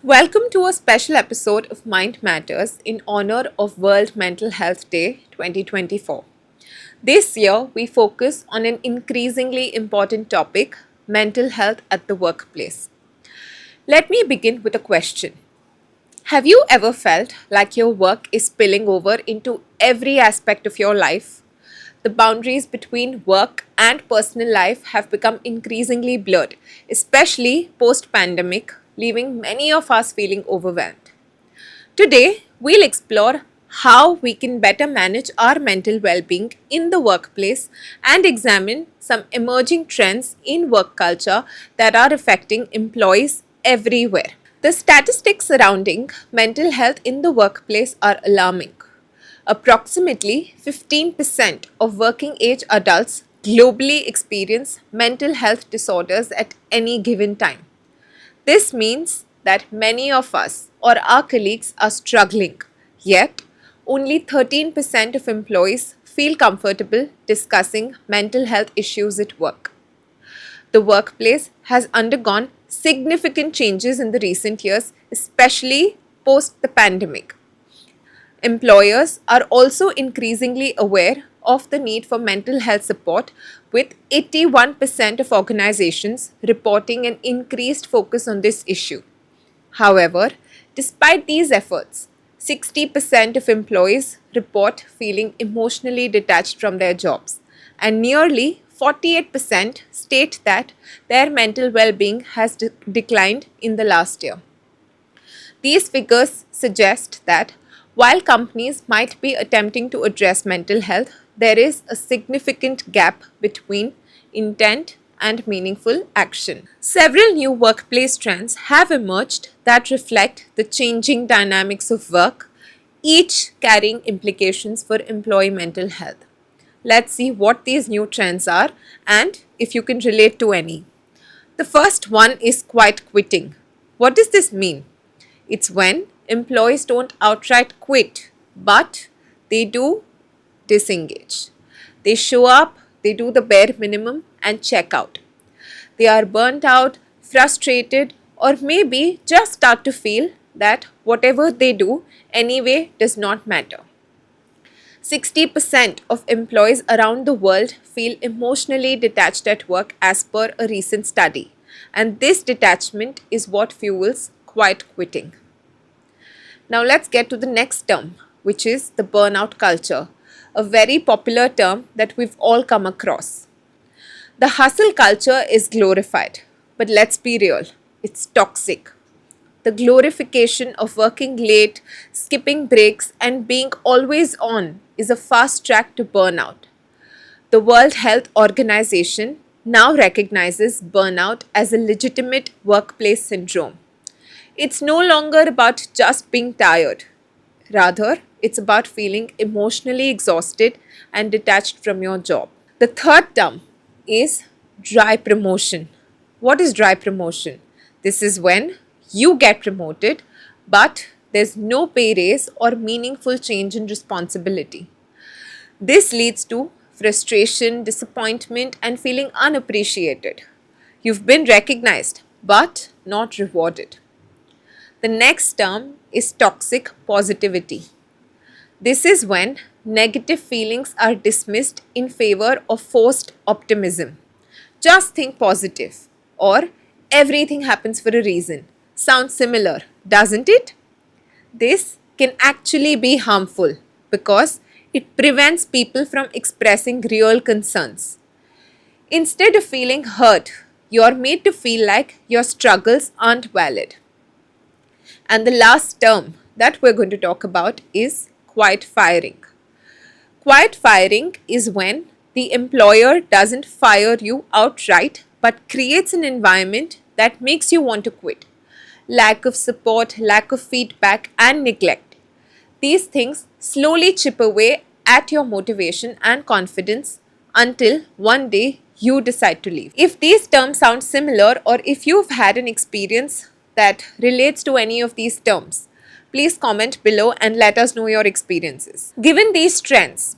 Welcome to a special episode of Mind Matters in honor of World Mental Health Day 2024. This year, we focus on an increasingly important topic, mental health at the workplace. Let me begin with a question. Have you ever felt like your work is spilling over into every aspect of your life? The boundaries between work and personal life have become increasingly blurred, especially post pandemic, leaving many of us feeling overwhelmed. Today, we'll explore how we can better manage our mental well being in the workplace and examine some emerging trends in work culture that are affecting employees everywhere. The statistics surrounding mental health in the workplace are alarming. Approximately 15% of working age adults globally experience mental health disorders at any given time. This means that many of us or our colleagues are struggling, yet, only 13% of employees feel comfortable discussing mental health issues at work. The workplace has undergone significant changes in the recent years, especially post the pandemic. Employers are also increasingly aware of the need for mental health support, with 81% of organizations reporting an increased focus on this issue. However, despite these efforts, 60% of employees report feeling emotionally detached from their jobs, and nearly 48% state that their mental well being has declined in the last year. These figures suggest that while companies might be attempting to address mental health, there is a significant gap between intent and meaningful action. Several new workplace trends have emerged that reflect the changing dynamics of work, each carrying implications for employee mental health. Let's see what these new trends are and if you can relate to any. The first one is quiet quitting. What does this mean? It's when employees don't outright quit, but they do disengage. They show up, they do the bare minimum and check out. They are burnt out, frustrated, or maybe just start to feel that whatever they do anyway does not matter. 60% of employees around the world feel emotionally detached at work as per a recent study, and this detachment is what fuels quiet quitting. Now let's get to the next term, which is the burnout culture, a very popular term that we've all come across. The hustle culture is glorified, but let's be real, it's toxic. The glorification of working late, skipping breaks, and being always on is a fast track to burnout. The World Health Organization now recognizes burnout as a legitimate workplace syndrome. It's no longer about just being tired. Rather, it's about feeling emotionally exhausted and detached from your job. The third term is dry promotion. What is dry promotion? This is when you get promoted, but there's no pay raise or meaningful change in responsibility. This leads to frustration, disappointment, and feeling unappreciated. You've been recognized, but not rewarded. The next term is toxic positivity. This is when negative feelings are dismissed in favor of forced optimism. Just think positive, or everything happens for a reason. Sounds similar, doesn't it? This can actually be harmful because it prevents people from expressing real concerns. Instead of feeling hurt, you're made to feel like your struggles aren't valid. And the last term that we're going to talk about is quiet firing. Quiet firing is when the employer doesn't fire you outright but creates an environment that makes you want to quit. Lack of support, lack of feedback, and neglect. These things slowly chip away at your motivation and confidence until one day you decide to leave. If these terms sound similar, or if you've had an experience that relates to any of these terms, please comment below and let us know your experiences. Given these trends,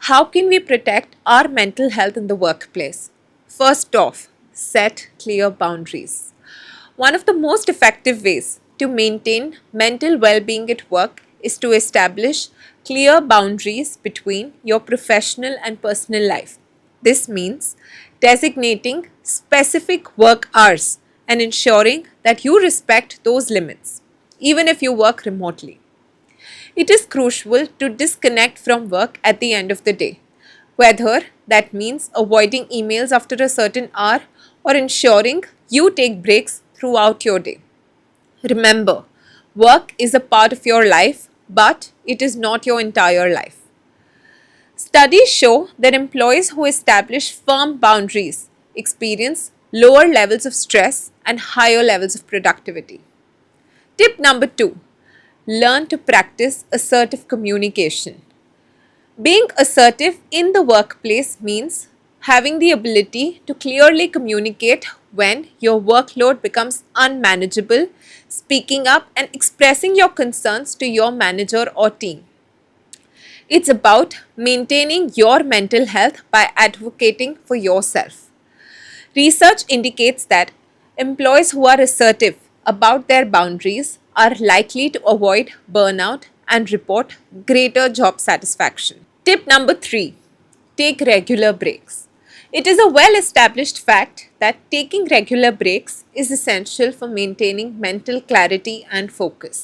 how can we protect our mental health in the workplace? First off, set clear boundaries. One of the most effective ways to maintain mental well-being at work is to establish clear boundaries between your professional and personal life. This means designating specific work hours and ensuring that you respect those limits, even if you work remotely. It is crucial to disconnect from work at the end of the day, whether that means avoiding emails after a certain hour or ensuring you take breaks throughout your day. Remember, work is a part of your life, but it is not your entire life. Studies show that employees who establish firm boundaries experience lower levels of stress and higher levels of productivity. Tip number 2: learn to practice assertive communication. Being assertive in the workplace means having the ability to clearly communicate when your workload becomes unmanageable, speaking up and expressing your concerns to your manager or team. It's about maintaining your mental health by advocating for yourself. Research indicates that employees who are assertive about their boundaries are likely to avoid burnout and report greater job satisfaction. Tip number 3: take regular breaks. It is a well established fact that taking regular breaks is essential for maintaining mental clarity and focus.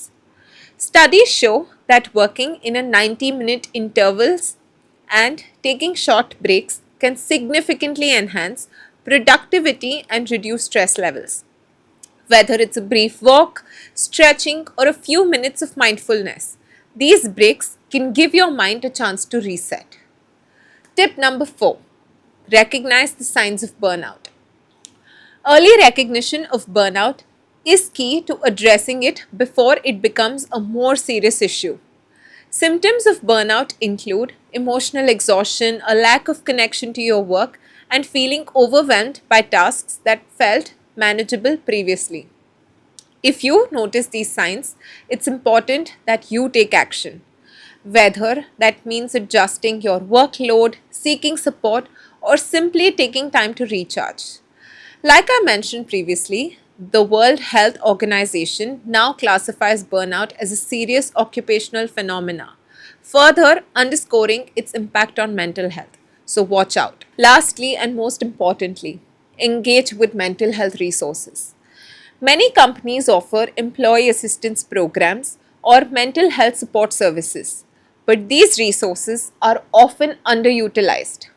Studies show that working in a 90-minute intervals and taking short breaks can significantly enhance productivity and reduce stress levels. Whether it's a brief walk, stretching, or a few minutes of mindfulness, these breaks can give your mind a chance to reset. Tip number 4: recognize the signs of burnout. Early recognition of burnout is key to addressing it before it becomes a more serious issue. Symptoms of burnout include emotional exhaustion, a lack of connection to your work, and feeling overwhelmed by tasks that felt manageable previously. If you notice these signs, it's important that you take action, whether that means adjusting your workload, seeking support, or simply taking time to recharge. Like I mentioned previously, the World Health Organization now classifies burnout as a serious occupational phenomena, further underscoring its impact on mental health. So watch out. Lastly, and most importantly, engage with mental health resources. Many companies offer employee assistance programs or mental health support services, but these resources are often underutilized.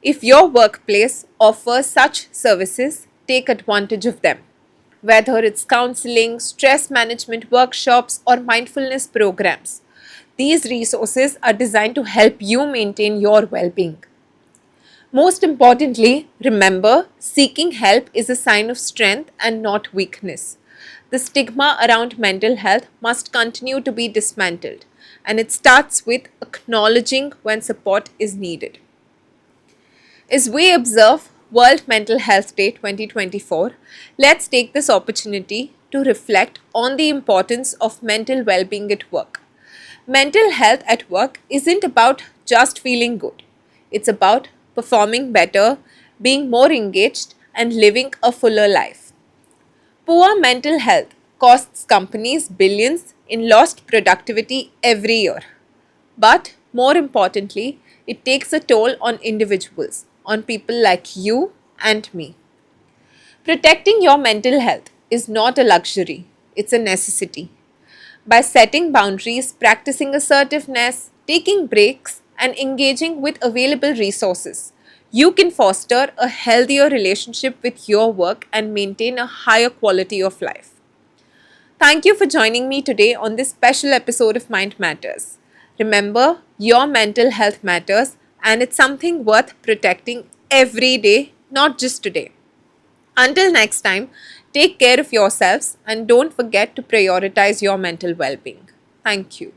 If your workplace offers such services, take advantage of them. Whether it's counseling, stress management workshops, or mindfulness programs, these resources are designed to help you maintain your well being. Most importantly, remember, seeking help is a sign of strength and not weakness. The stigma around mental health must continue to be dismantled, and it starts with acknowledging when support is needed. As we observe World Mental Health Day 2024, let's take this opportunity to reflect on the importance of mental well-being at work. Mental health at work isn't about just feeling good. It's about performing better, being more engaged, and living a fuller life. Poor mental health costs companies billions in lost productivity every year. But more importantly, it takes a toll on individuals, on people like you and me. Protecting your mental health is not a luxury, it's a necessity. By setting boundaries, practicing assertiveness, taking breaks, and engaging with available resources, you can foster a healthier relationship with your work and maintain a higher quality of life. Thank you for joining me today on this special episode of Mind Matters. Remember, your mental health matters and it's something worth protecting every day, not just today. Until next time, take care of yourselves and don't forget to prioritize your mental well being. Thank you.